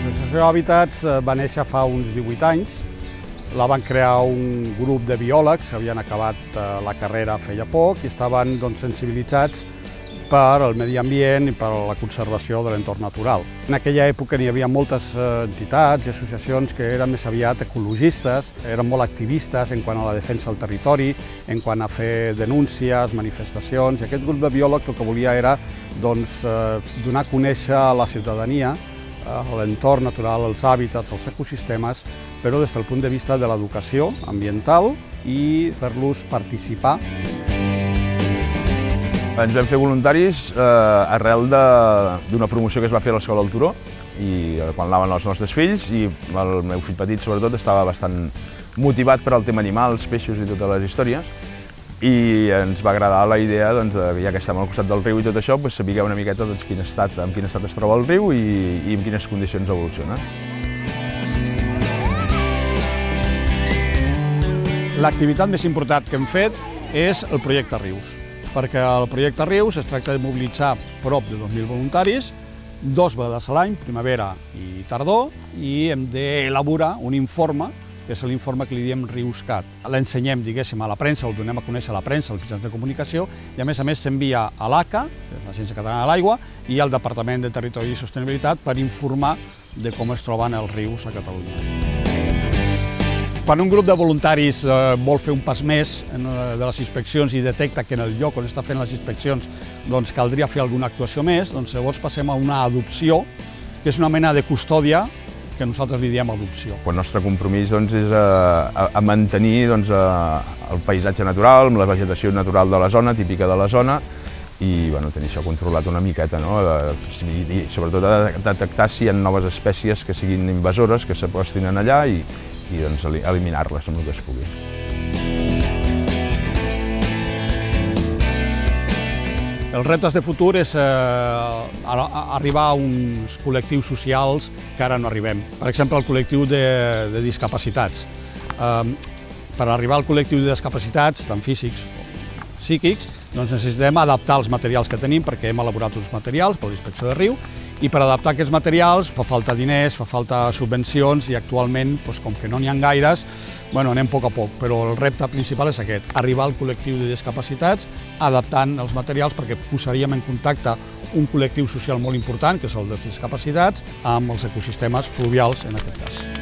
L'Associació Hàbitats va néixer fa uns 18 anys. La van crear un grup de biòlegs que havien acabat la carrera feia poc i estaven sensibilitzats per al medi ambient i per a la conservació de l'entorn natural. En aquella època hi havia moltes entitats i associacions que eren més aviat ecologistes, eren molt activistes en quant a la defensa del territori, en quant a fer denúncies, manifestacions, i aquest grup de biòlegs el que volia era donar a conèixer a la ciutadania l'entorn natural, els hàbitats, els ecosistemes, però des del punt de vista de l'educació ambiental i fer-los participar. Ens vam fer voluntaris arrel d'una promoció que es va fer a l'Escola del Turó i quan anaven els nostres fills, i el meu fill petit sobretot estava bastant motivat per al tema animals, peixos i totes les històries, i ens va agradar la idea, ja que estem al costat del riu i tot això, saber una miqueta en quin estat es troba el riu i en quines condicions evoluciona. L'activitat més important que hem fet és el projecte Rius, perquè el projecte Rius es tracta de mobilitzar prop de 2.000 voluntaris, 2 vegades a l'any, primavera i tardor, i hem d'elaborar un informe, que és l'informe que li diem RiusCat. L'ensenyem, diguéssim, a la premsa, el donem a conèixer a la premsa, als mitjans de comunicació, i a més s'envia a l'ACA, l'Agència Catalana de l'Aigua, i al Departament de Territori i Sostenibilitat per informar de com es troben els rius a Catalunya. Quan un grup de voluntaris vol fer un pas més de les inspeccions i detecta que en el lloc on està fent les inspeccions caldria fer alguna actuació més, llavors passem a una adopció, que és una mena de custòdia que nosaltres li diem adopció. El nostre compromís és a mantenir el paisatge natural, amb la vegetació natural de la zona, típica de la zona, i tenir això controlat una miqueta, i sobretot detectar si hi ha noves espècies que siguin invasores, que s'apostin allà, i eliminar-les amb el que es pugui. Els reptes de futur és arribar a uns col·lectius socials que ara no arribem. Per exemple, el col·lectiu de discapacitats. Per arribar al col·lectiu de discapacitats, tant físics com psíquics, necessitem adaptar els materials que tenim, perquè hem elaborat uns materials per a la inspecció de riu, i per adaptar aquests materials fa falta diners, fa falta subvencions, i actualment, com que no n'hi ha gaires, anem a poc, però el repte principal és aquest, arribar al col·lectiu de discapacitats adaptant els materials, perquè posaríem en contacte un col·lectiu social molt important, que és el dels discapacitats, amb els ecosistemes fluvials en aquest cas.